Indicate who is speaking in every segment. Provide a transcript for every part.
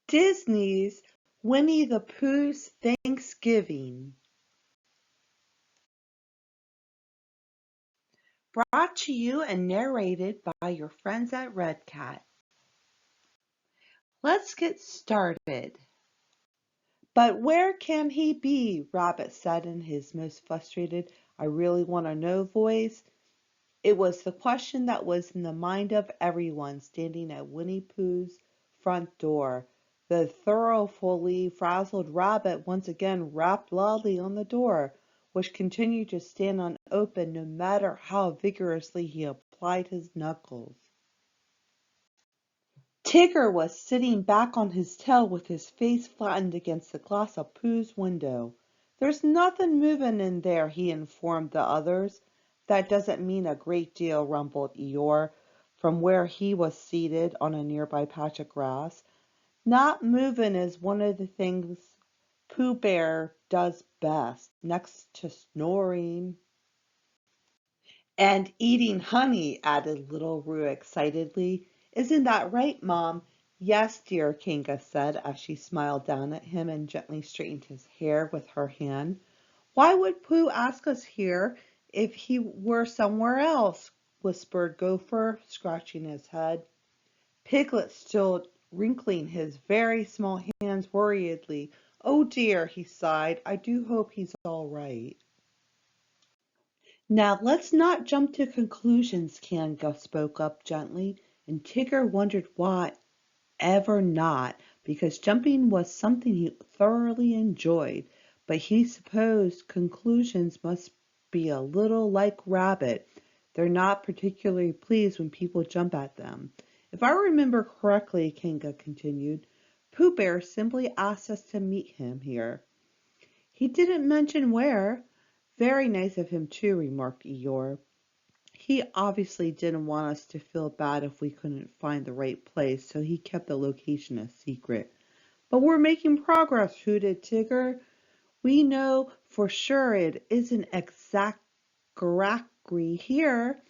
Speaker 1: Disney's Winnie the Pooh's Thanksgiving. Brought to you and narrated by your friends at Red Cat. Let's get started. But where can he be? Rabbit said in his most frustrated, I really want to know voice. It was the question that was in the mind of everyone standing at Winnie Pooh's front door. The thoroughly frazzled rabbit once again rapped loudly on the door, which continued to stand unopened no matter how vigorously he applied his knuckles. Tigger was sitting back on his tail with his face flattened against the glass of Pooh's window. There's nothing moving in there, he informed the others. That doesn't mean a great deal, rumbled Eeyore, from where he was seated on a nearby patch of grass. Not moving is one of the things Pooh Bear does best, next to snoring. And eating honey, added Little Roo excitedly. Isn't that right, Mom? Yes, dear, Kanga said as she smiled down at him and gently straightened his hair with her hand. Why would Pooh ask us here if he were somewhere else? Whispered Gopher, scratching his head. Piglet stood wrinkling his very small hands worriedly. Oh dear, he sighed. I do hope he's all right. Now let's not jump to conclusions, Kanga spoke up gently, and Tigger wondered why ever not, because jumping was something he thoroughly enjoyed, but he supposed conclusions must be a little like Rabbit. They're not particularly pleased when people jump at them. If I remember correctly, Kanga continued, Pooh Bear simply asked us to meet him here. He didn't mention where. Very nice of him too, remarked Eeyore. He obviously didn't want us to feel bad if we couldn't find the right place, so he kept the location a secret. But we're making progress, hooted Tigger. We know for sure it isn't exactly here.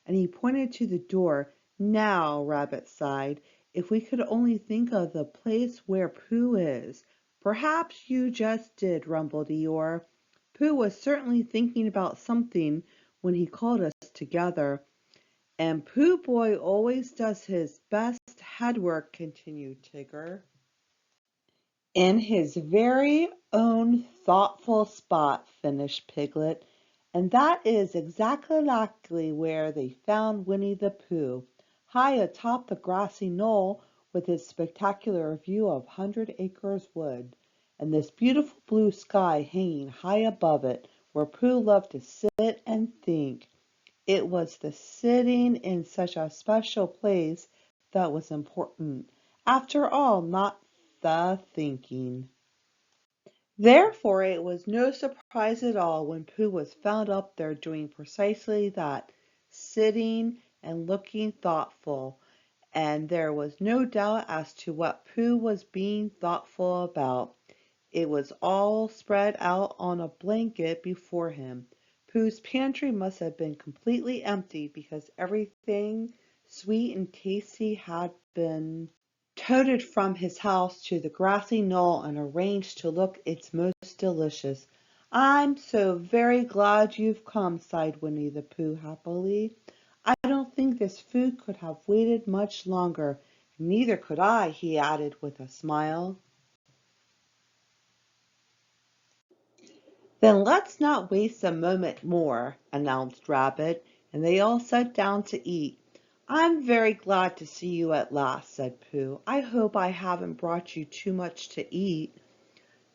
Speaker 1: And he pointed to the door. Now, Rabbit sighed, if we could only think of the place where Pooh is. Perhaps you just did, rumbled Eeyore. Pooh was certainly thinking about something when he called us together. And Pooh Boy always does his best head work, continued Tigger. In his very own thoughtful spot, finished Piglet. And that is exactly where they found Winnie the Pooh, high atop the grassy knoll with its spectacular view of 100 Acres Wood, and this beautiful blue sky hanging high above it, where Pooh loved to sit and think. It was the sitting in such a special place that was important, after all, not the thinking. Therefore it was no surprise at all when Pooh was found up there doing precisely that, sitting and looking thoughtful, and there was no doubt as to what Pooh was being thoughtful about. It was all spread out on a blanket before him. Pooh's pantry must have been completely empty because everything sweet and tasty had been toted from his house to the grassy knoll and arranged to look its most delicious. I'm so very glad you've come, sighed Winnie the Pooh happily. I don't think this food could have waited much longer. Neither could I, he added with a smile. Then let's not waste a moment more, announced Rabbit, and they all sat down to eat. I'm very glad to see you at last, said Pooh. I hope I haven't brought you too much to eat.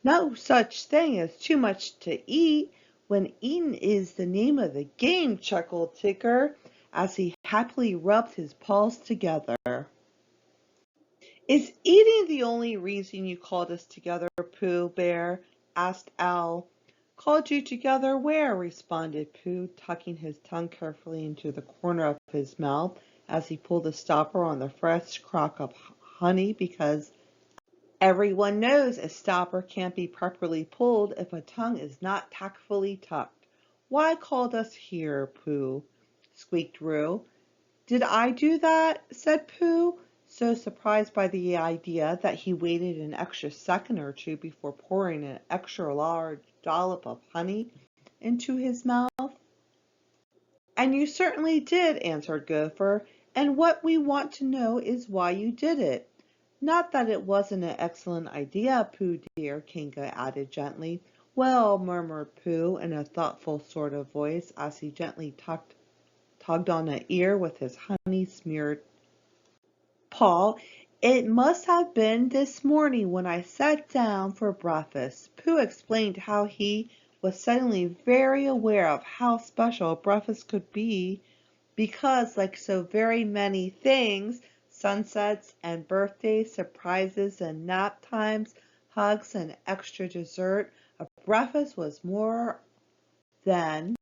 Speaker 1: No such thing as too much to eat when eating is the name of the game, chuckled Tigger as he happily rubbed his paws together. Is eating the only reason you called us together, Pooh Bear? Asked Al. Called you together where? Responded Pooh, tucking his tongue carefully into the corner of his mouth as he pulled the stopper on the fresh crock of honey, because everyone knows a stopper can't be properly pulled if a tongue is not tactfully tucked. Why called us here, Pooh? Squeaked Roo. Did I do that? Said Pooh. so surprised by the idea that he waited an extra second or two before pouring an extra large dollop of honey into his mouth. "And you certainly did," answered Gopher, "and what we want to know is why you did it. Not that it wasn't an excellent idea, Pooh dear," Kinga added gently. "Well," murmured Pooh in a thoughtful sort of voice as he gently tugged on an ear with his honey-smeared paw, "it must have been this morning when I sat down for breakfast." Pooh explained how he was suddenly very aware of how special breakfast could be because, like so very many things, sunsets and birthdays, surprises and nap times, hugs and extra dessert, a breakfast was more than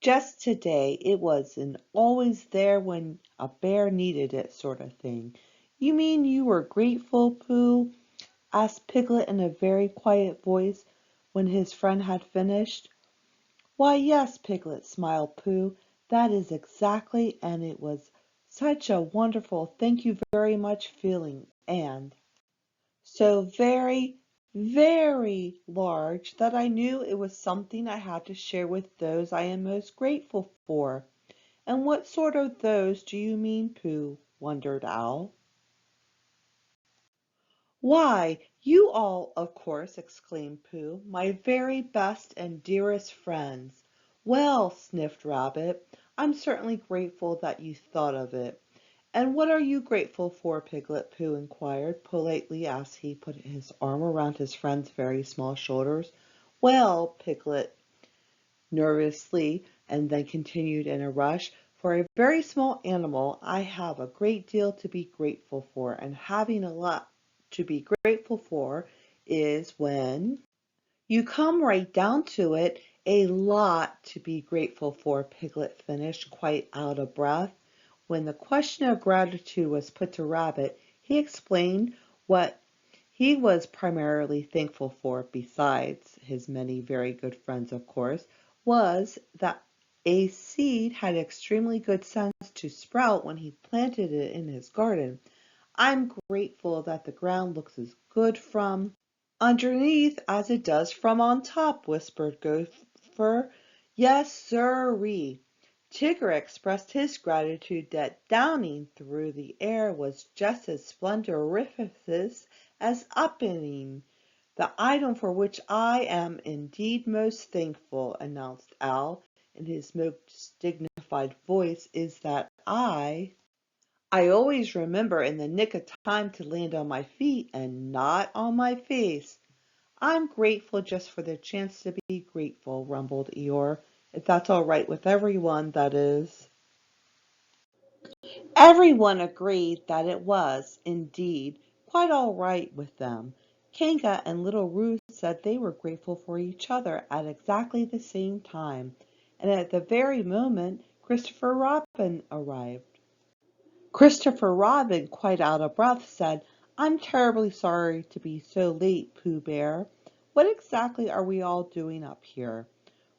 Speaker 1: just today. It was an always there when a bear needed it sort of thing. "You mean you were grateful, Pooh?" asked Piglet in a very quiet voice when his friend had finished. "Why, yes, Piglet," smiled Pooh. "That is exactly, and it was such a wonderful thank you very much feeling, and so very, very large that I knew it was something I had to share with those I am most grateful for." "And what sort of those do you mean, Pooh?" wondered Owl. "Why, you all, of course," exclaimed Pooh, "my very best and dearest friends." "Well," sniffed Rabbit, "I'm certainly grateful that you thought of it." "And what are you grateful for, Piglet?" Pooh inquired politely as he put his arm around his friend's very small shoulders. "Well," Piglet nervously, and then continued in a rush, "for a very small animal, I have a great deal to be grateful for, and having a lot to be grateful for is, when you come right down to it, a lot to be grateful for," Piglet finished, quite out of breath. When the question of gratitude was put to Rabbit, he explained what he was primarily thankful for, besides his many very good friends, of course, was that a seed had extremely good sense to sprout when he planted it in his garden. "I'm grateful that the ground looks as good from underneath as it does from on top," whispered Gopher. "Yes, sirree." Tigger expressed his gratitude that downing through the air was just as splendoriferous as upping. "The item for which I am indeed most thankful," announced Owl in his most dignified voice, "is that I always remember in the nick of time to land on my feet and not on my face." "I'm grateful just for the chance to be grateful," rumbled Eeyore. "If that's all right with everyone, that is." Everyone agreed that it was, indeed, quite all right with them. Kanga and Little Ruth said they were grateful for each other at exactly the same time, and at the very moment Christopher Robin arrived. Christopher Robin, quite out of breath, said, "I'm terribly sorry to be so late, Pooh Bear. What exactly are we all doing up here?"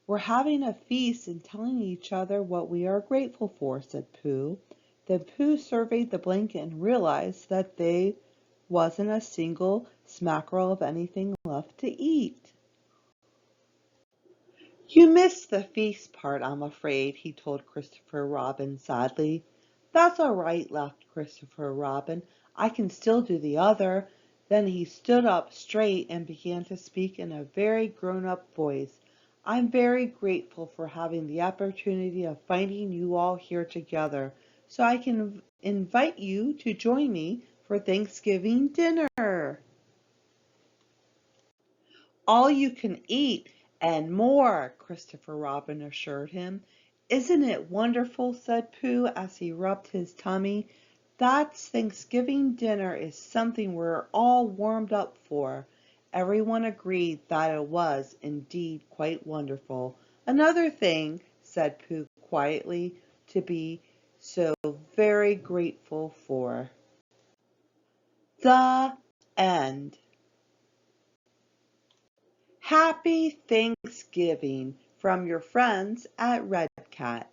Speaker 1: "We're having a feast and telling each other what we are grateful for," said Pooh. Then Pooh surveyed the blanket and realized that there wasn't a single smackerel of anything left to eat. "You missed the feast part, I'm afraid," he told Christopher Robin sadly. "That's all right," laughed Christopher Robin. "I can still do the other." Then he stood up straight and began to speak in a very grown-up voice. "I'm very grateful for having the opportunity of finding you all here together, so I can invite you to join me for Thanksgiving dinner. All you can eat and more," Christopher Robin assured him. "Isn't it wonderful?" said Pooh as he rubbed his tummy. "That's Thanksgiving dinner is something we're all warmed up for." Everyone agreed that it was indeed quite wonderful. "Another thing," said Pooh quietly, "to be so very grateful for." The end. Happy Thanksgiving from your friends at Red Cat.